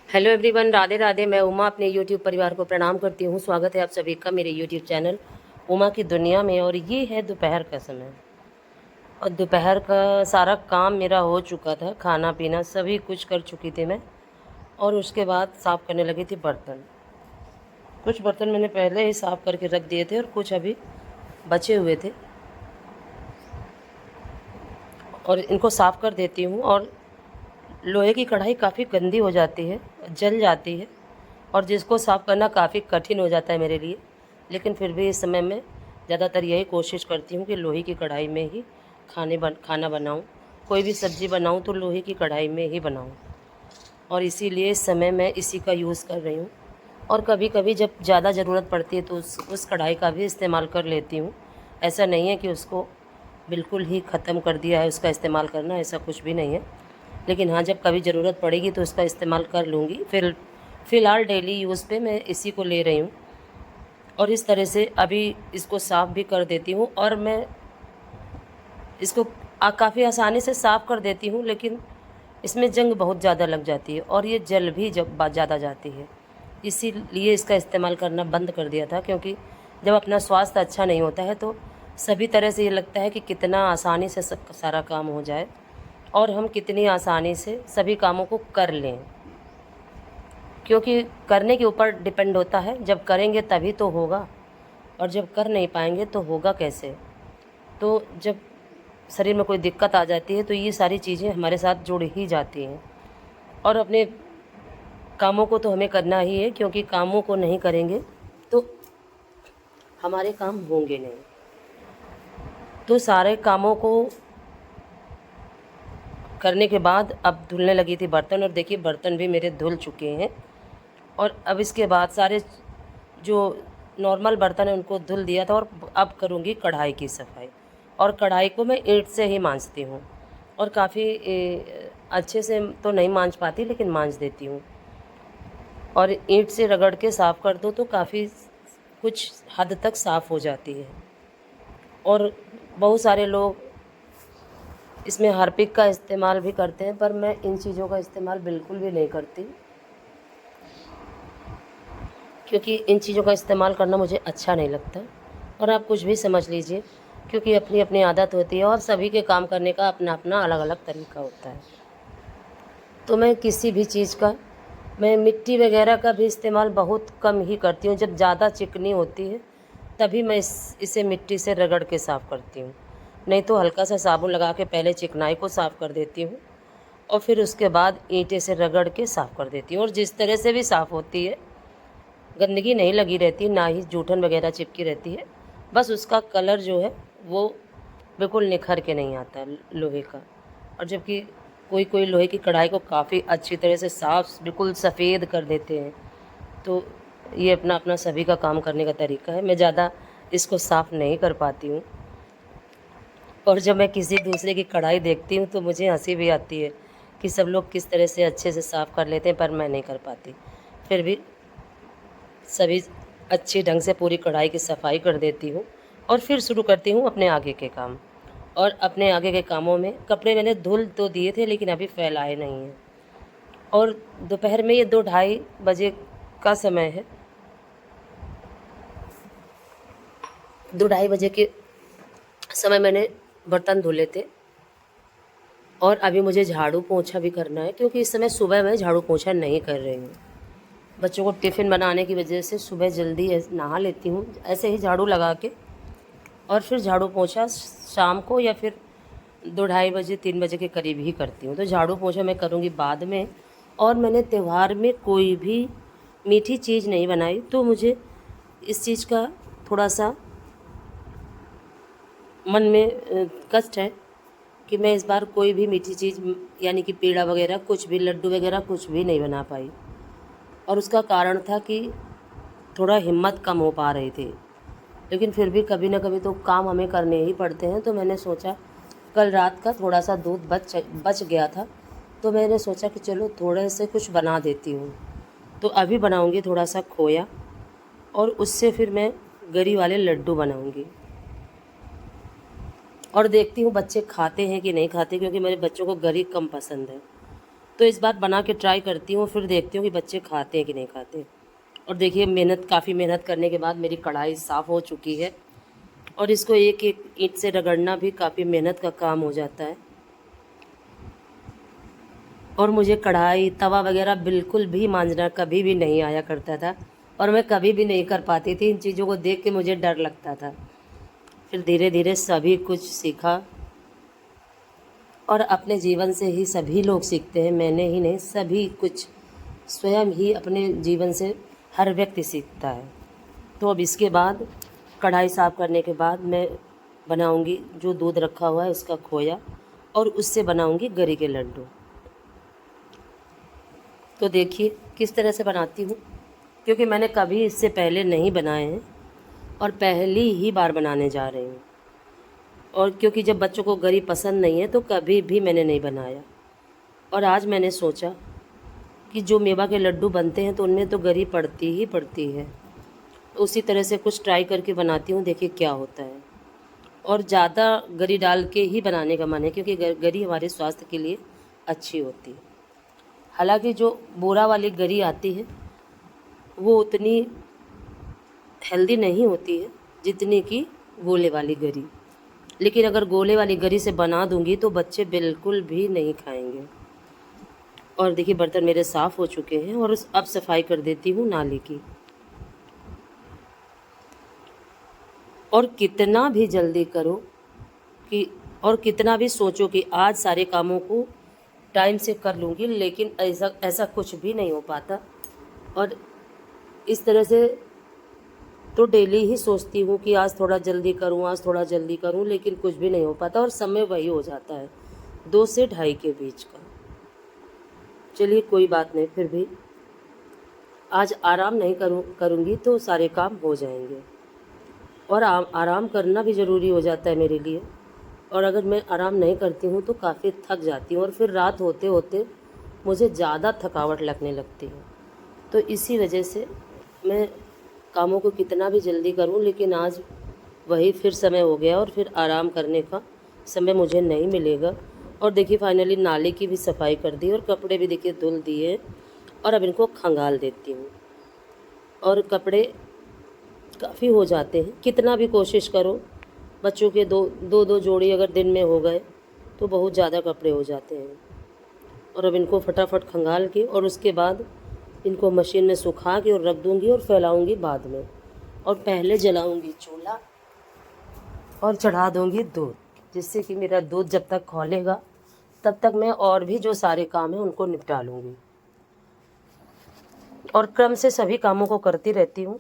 Hello everyone, Radhe Radhe. मैं उमा अपने YouTube परिवार को प्रणाम करती हूँ। स्वागत है आप सभी का मेरे यूट्यूब चैनल उमा की दुनिया में। और ये है दोपहर का समय और दोपहर का सारा काम मेरा हो चुका था। खाना पीना सभी कुछ कर चुकी थी मैं। और उसके बाद साफ़ करने लगी थी बर्तन। कुछ बर्तन मैंने पहले ही साफ़ करके रख दिए थे और कुछ अभी बचे हुए थे और इनको साफ़ कर देती हूँ। और लोहे की कढ़ाई काफ़ी गंदी हो जाती है, जल जाती है और जिसको साफ़ करना काफ़ी कठिन हो जाता है मेरे लिए। लेकिन फिर भी इस समय मैं ज़्यादातर यही कोशिश करती हूँ कि लोहे की कढ़ाई में ही खाना बनाऊँ। कोई भी सब्ज़ी बनाऊँ तो लोहे की कढ़ाई में ही बनाऊँ और इसीलिए इस समय मैं इसी का यूज़ कर रही हूँ। और कभी कभी जब ज़्यादा ज़रूरत पड़ती है तो उस कढ़ाई का भी इस्तेमाल कर लेती हूँ। ऐसा नहीं है कि उसको बिल्कुल ही ख़त्म कर दिया है उसका इस्तेमाल करना, ऐसा कुछ भी नहीं है। लेकिन हाँ, जब कभी ज़रूरत पड़ेगी तो इसका इस्तेमाल कर लूँगी। फ़िलहाल डेली यूज़ पे मैं इसी को ले रही हूँ और इस तरह से अभी इसको साफ़ भी कर देती हूँ। और मैं इसको काफ़ी आसानी से साफ़ कर देती हूँ, लेकिन इसमें जंग बहुत ज़्यादा लग जाती है और ये जल भी जब ज़्यादा जाती है। इसीलिए इसका इस्तेमाल करना बंद कर दिया था, क्योंकि जब अपना स्वास्थ्य अच्छा नहीं होता है तो सभी तरह से ये लगता है कि कितना आसानी से सारा काम हो जाए और हम कितनी आसानी से सभी कामों को कर लें, क्योंकि करने के ऊपर डिपेंड होता है। जब करेंगे तभी तो होगा और जब कर नहीं पाएंगे तो होगा कैसे। तो जब शरीर में कोई दिक्कत आ जाती है तो ये सारी चीज़ें हमारे साथ जुड़ ही जाती हैं। और अपने कामों को तो हमें करना ही है, क्योंकि कामों को नहीं करेंगे तो हमारे काम होंगे नहीं। तो सारे कामों को करने के बाद अब धुलने लगी थी बर्तन, और देखिए बर्तन भी मेरे धुल चुके हैं। और अब इसके बाद सारे जो नॉर्मल बर्तन है उनको धुल दिया था और अब करूँगी कढ़ाई की सफाई। और कढ़ाई को मैं ईंट से ही मांजती हूँ और काफ़ी अच्छे से तो नहीं मांज पाती, लेकिन मांज देती हूँ। और ईंट से रगड़ के साफ़ कर दो तो काफ़ी कुछ हद तक साफ़ हो जाती है। और बहुत सारे लोग इसमें हार्पिक का इस्तेमाल भी करते हैं, पर मैं इन चीज़ों का इस्तेमाल बिल्कुल भी नहीं करती, क्योंकि इन चीज़ों का इस्तेमाल करना मुझे अच्छा नहीं लगता। और आप कुछ भी समझ लीजिए, क्योंकि अपनी अपनी आदत होती है और सभी के काम करने का अपना अपना अलग अलग तरीका होता है। तो मैं किसी भी चीज़ का, मैं मिट्टी वगैरह का भी इस्तेमाल बहुत कम ही करती हूँ। जब ज़्यादा चिकनी होती है तभी मैं इसे मिट्टी से रगड़ के साफ़ करती हूँ। नहीं तो हल्का सा साबुन लगा के पहले चिकनाई को साफ़ कर देती हूँ और फिर उसके बाद ईंटे से रगड़ के साफ़ कर देती हूँ। और जिस तरह से भी साफ़ होती है, गंदगी नहीं लगी रहती, ना ही जूठन वगैरह चिपकी रहती है। बस उसका कलर जो है वो बिल्कुल निखर के नहीं आता लोहे का। और जबकि कोई कोई लोहे की कढ़ाई को काफ़ी अच्छी तरह से साफ़ बिल्कुल सफ़ेद कर देते हैं। तो ये अपना अपना सभी का काम करने का तरीका है। मैं ज़्यादा इसको साफ़ नहीं कर पाती हूँ। और जब मैं किसी दूसरे की कढ़ाई देखती हूँ तो मुझे हंसी भी आती है कि सब लोग किस तरह से अच्छे से साफ़ कर लेते हैं, पर मैं नहीं कर पाती। फिर भी सभी अच्छे ढंग से पूरी कढ़ाई की सफाई कर देती हूँ और फिर शुरू करती हूँ अपने आगे के काम। और अपने आगे के कामों में कपड़े मैंने धुल तो दिए थे, लेकिन अभी फैलाए नहीं हैं। और दोपहर में ये 2-2:30 बजे का समय है। 2-2:30 बजे के समय मैंने बर्तन धुले थे और अभी मुझे झाड़ू पोंछा भी करना है, क्योंकि इस समय सुबह मैं झाड़ू पोंछा नहीं कर रही हूँ। बच्चों को टिफ़िन बनाने की वजह से सुबह जल्दी नहा लेती हूँ ऐसे ही झाड़ू लगा के, और फिर झाड़ू पोंछा शाम को या फिर 2-2:30 बजे 3 बजे के करीब ही करती हूँ। तो झाड़ू पोंछा मैं करूँगी बाद में। और मैंने त्यौहार में कोई भी मीठी चीज़ नहीं बनाई, तो मुझे इस चीज़ का थोड़ा सा मन में कष्ट है कि मैं इस बार कोई भी मीठी चीज़ यानी कि पेड़ा वगैरह कुछ भी, लड्डू वगैरह कुछ भी नहीं बना पाई। और उसका कारण था कि थोड़ा हिम्मत कम हो पा रही थी। लेकिन फिर भी कभी ना कभी तो काम हमें करने ही पड़ते हैं। तो मैंने सोचा, कल रात का थोड़ा सा दूध बच गया था, तो मैंने सोचा कि चलो थोड़े से कुछ बना देती हूँ। तो अभी बनाऊँगी थोड़ा सा खोया और उससे फिर मैं गरी वाले लड्डू बनाऊँगी। और देखती हूँ बच्चे खाते हैं कि नहीं खाते, क्योंकि मेरे बच्चों को गरी कम पसंद है। तो इस बार बना के ट्राई करती हूँ, फिर देखती हूँ कि बच्चे खाते हैं कि नहीं खाते। और देखिए काफ़ी मेहनत करने के बाद मेरी कढ़ाई साफ़ हो चुकी है। और इसको एक एक ईंट से रगड़ना भी काफ़ी मेहनत का काम हो जाता है। और मुझे कढ़ाई तवा वगैरह बिल्कुल भी मांजना कभी भी नहीं आया करता था, और मैं कभी भी नहीं कर पाती थी। इन चीज़ों को देख के मुझे डर लगता था। फिर धीरे धीरे सभी कुछ सीखा, और अपने जीवन से ही सभी लोग सीखते हैं, मैंने ही नहीं, सभी कुछ स्वयं ही अपने जीवन से हर व्यक्ति सीखता है। तो अब इसके बाद कढ़ाई साफ़ करने के बाद मैं बनाऊंगी जो दूध रखा हुआ है उसका खोया, और उससे बनाऊंगी गरी के लड्डू। तो देखिए किस तरह से बनाती हूँ, क्योंकि मैंने कभी इससे पहले नहीं बनाए हैं और पहली ही बार बनाने जा रही हूँ। और क्योंकि जब बच्चों को गरी पसंद नहीं है तो कभी भी मैंने नहीं बनाया, और आज मैंने सोचा कि जो मेवा के लड्डू बनते हैं तो उनमें तो गरी पड़ती ही पड़ती है, तो उसी तरह से कुछ ट्राई करके बनाती हूँ, देखिए क्या होता है। और ज़्यादा गरी डाल के ही बनाने का मन है, क्योंकि गरी हमारे स्वास्थ्य के लिए अच्छी होती है। हालांकि जो बोरा वाली गरी आती है वो उतनी हेल्दी नहीं होती है जितनी कि गोले वाली गरी, लेकिन अगर गोले वाली गरी से बना दूंगी तो बच्चे बिल्कुल भी नहीं खाएंगे। और देखिए बर्तन मेरे साफ़ हो चुके हैं, और अब सफाई कर देती हूँ नाली की। और कितना भी जल्दी करो कि, और कितना भी सोचो कि आज सारे कामों को टाइम से कर लूँगी, लेकिन ऐसा कुछ भी नहीं हो पाता। और इस तरह से तो डेली ही सोचती हूँ कि आज थोड़ा जल्दी करूँ, आज थोड़ा जल्दी करूँ, लेकिन कुछ भी नहीं हो पाता, और समय वही हो जाता है 2 से ढाई के बीच का। चलिए कोई बात नहीं, फिर भी आज आराम नहीं करूँगी तो सारे काम हो जाएंगे। और आराम करना भी ज़रूरी हो जाता है मेरे लिए, और अगर मैं आराम नहीं करती हूँ तो काफ़ी थक जाती हूँ, और फिर रात होते होते मुझे ज़्यादा थकावट लगने लगती है। तो इसी वजह से मैं कामों को कितना भी जल्दी करूं, लेकिन आज वही फिर समय हो गया, और फिर आराम करने का समय मुझे नहीं मिलेगा। और देखिए फाइनली नाले की भी सफाई कर दी, और कपड़े भी देखिए धुल दिए, और अब इनको खंगाल देती हूँ। और कपड़े काफ़ी हो जाते हैं, कितना भी कोशिश करो, बच्चों के दो जोड़ी अगर दिन में हो गए तो बहुत ज़्यादा कपड़े हो जाते हैं। और अब इनको फटाफट खंगाल के, और उसके बाद इनको मशीन में सुखा के और रख दूँगी, और फैलाऊँगी बाद में। और पहले जलाऊँगी चूल्हा और चढ़ा दूँगी दूध, जिससे कि मेरा दूध जब तक खौलेगा तब तक मैं और भी जो सारे काम हैं उनको निपटा लूँगी। और क्रम से सभी कामों को करती रहती हूँ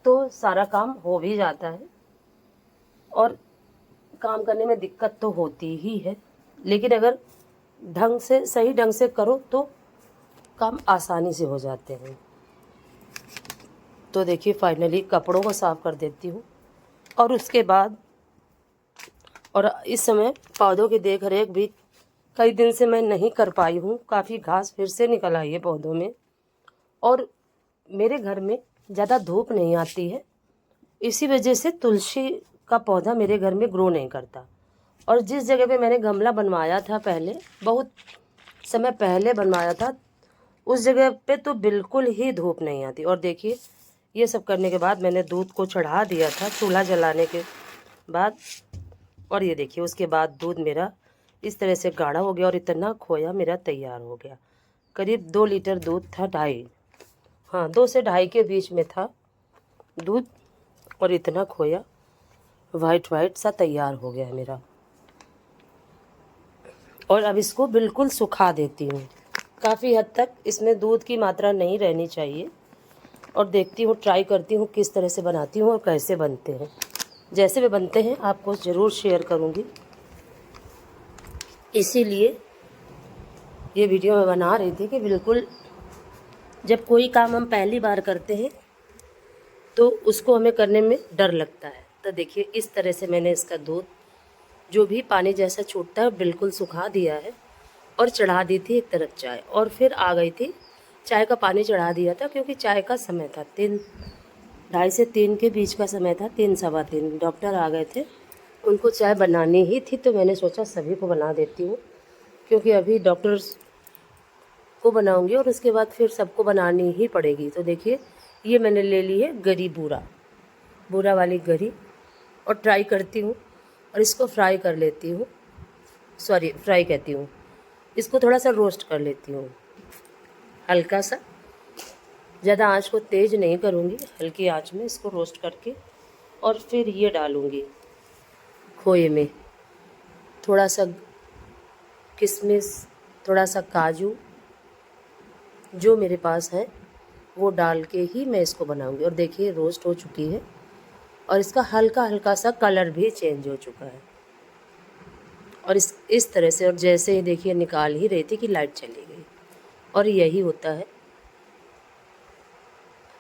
तो सारा काम हो भी जाता है। और काम करने में दिक्कत तो होती ही है, लेकिन अगर सही ढंग से करो तो काम आसानी से हो जाते हैं। तो देखिए फाइनली कपड़ों को साफ़ कर देती हूँ, और उसके बाद, और इस समय पौधों की देख रेख भी कई दिन से मैं नहीं कर पाई हूँ। काफ़ी घास फिर से निकल आई है पौधों में, और मेरे घर में ज़्यादा धूप नहीं आती है, इसी वजह से तुलसी का पौधा मेरे घर में ग्रो नहीं करता। और जिस जगह पे मैंने गमला बनवाया था पहले, बहुत समय पहले बनवाया था, उस जगह पे तो बिल्कुल ही धूप नहीं आती। और देखिए ये सब करने के बाद मैंने दूध को चढ़ा दिया था चूल्हा जलाने के बाद, और ये देखिए उसके बाद दूध मेरा इस तरह से गाढ़ा हो गया, और इतना खोया मेरा तैयार हो गया। करीब 2 लीटर दूध था, 2 से ढाई के बीच में था दूध, और इतना खोया वाइट सा तैयार हो गया है मेरा। और अब इसको बिल्कुल सुखा देती हूँ। काफ़ी हद तक इसमें दूध की मात्रा नहीं रहनी चाहिए, और देखती हूँ, ट्राई करती हूँ किस तरह से बनाती हूँ और कैसे बनते हैं। जैसे भी बनते हैं आपको ज़रूर शेयर करूँगी, इसीलिए ये वीडियो मैं बना रही थी कि बिल्कुल जब कोई काम हम पहली बार करते हैं तो उसको हमें करने में डर लगता है। तो देखिए इस तरह से मैंने इसका दूध जो भी पानी जैसा छूटता है बिल्कुल सुखा दिया है, और चढ़ा दी थी एक तरफ चाय, और फिर आ गई थी चाय का पानी चढ़ा दिया था, क्योंकि चाय का समय था 2:30 से 3 के बीच का समय था, 3 सवा 3 डॉक्टर आ गए थे, उनको चाय बनानी ही थी, तो मैंने सोचा सभी को बना देती हूँ, क्योंकि अभी डॉक्टर सबको बनाऊंगी और उसके बाद फिर सबको बनानी ही पड़ेगी। तो देखिए ये मैंने ले ली है गरी, बूरा वाली गरी, और ट्राई करती हूँ और इसको फ्राई कर लेती हूँ, सॉरी फ्राई कहती हूँ, इसको थोड़ा सा रोस्ट कर लेती हूँ हल्का सा। ज़्यादा आंच को तेज़ नहीं करूँगी, हल्की आंच में इसको रोस्ट करके और फिर ये डालूँगी खोए में थोड़ा सा किशमिश, थोड़ा सा काजू जो मेरे पास है वो डाल के ही मैं इसको बनाऊँगी। और देखिए रोस्ट हो चुकी है और इसका हल्का हल्का सा कलर भी चेंज हो चुका है। और इस तरह से, और जैसे ही देखिए निकाल ही रही थी कि लाइट चली गई। और यही होता है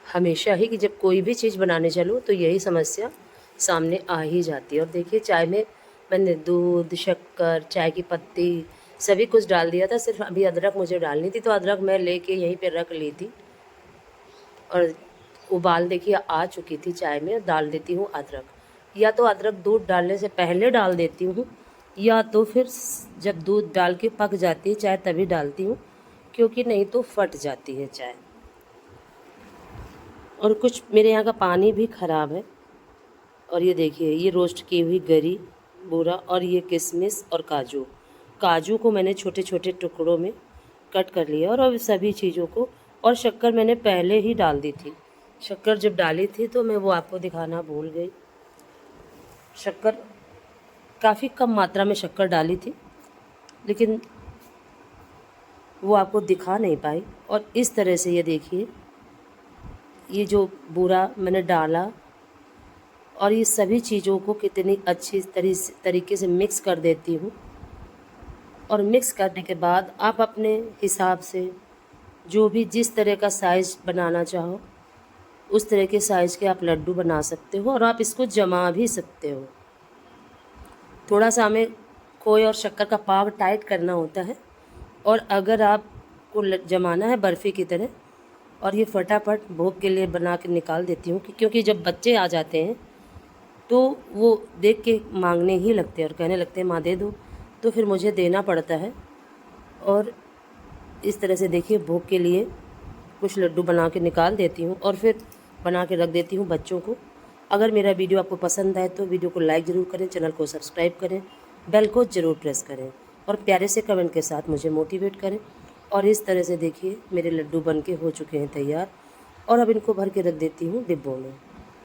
हमेशा ही कि जब कोई भी चीज़ बनाने चलो तो यही समस्या सामने आ ही जाती है। और देखिए चाय में मैंने दूध, शक्कर, चाय की पत्ती सभी कुछ डाल दिया था, सिर्फ अभी अदरक मुझे डालनी थी, तो अदरक मैं लेके यहीं पे रख ली थी। और उबाल देखिए आ चुकी थी चाय में, डाल देती हूँ अदरक। या तो अदरक दूध डालने से पहले डाल देती हूँ, या तो फिर जब दूध डाल के पक जाती है चाय तभी डालती हूँ, क्योंकि नहीं तो फट जाती है चाय। और कुछ मेरे यहाँ का पानी भी ख़राब है। और ये देखिए ये रोस्ट की हुई गरी, बूरा, और ये किशमिश और काजू को मैंने छोटे छोटे टुकड़ों में कट कर लिया। और अब सभी चीज़ों को, और शक्कर मैंने पहले ही डाल दी थी। शक्कर जब डाली थी तो मैं वो आपको दिखाना भूल गई। शक्कर काफ़ी कम मात्रा में शक्कर डाली थी, लेकिन वो आपको दिखा नहीं पाई। और इस तरह से ये देखिए ये जो बूरा मैंने डाला और ये सभी चीज़ों को कितनी अच्छी तरीके से मिक्स कर देती हूँ। और मिक्स करने के बाद आप अपने हिसाब से जो भी जिस तरह का साइज़ बनाना चाहो उस तरह के साइज़ के आप लड्डू बना सकते हो। और आप इसको जमा भी सकते हो। थोड़ा सा हमें खोए और शक्कर का पाव टाइट करना होता है। और अगर आपको जमाना है बर्फ़ी की तरह, और ये फटाफट भोग के लिए बना के निकाल देती हूँ, क्योंकि जब बच्चे आ जाते हैं तो वो देख के मांगने ही लगते हैं और कहने लगते हैं माँ दे दो, तो फिर मुझे देना पड़ता है। और इस तरह से देखिए भोग के लिए कुछ लड्डू बना के निकाल देती हूँ और फिर बना के रख देती हूँ बच्चों को। अगर मेरा वीडियो आपको पसंद आए तो वीडियो को लाइक ज़रूर करें, चैनल को सब्सक्राइब करें, बेल को ज़रूर प्रेस करें और प्यारे से कमेंट के साथ मुझे मोटिवेट करें। और इस तरह से देखिए मेरे लड्डू बन के हो चुके हैं तैयार। और अब इनको भर के रख देती हूँ डिब्बों में।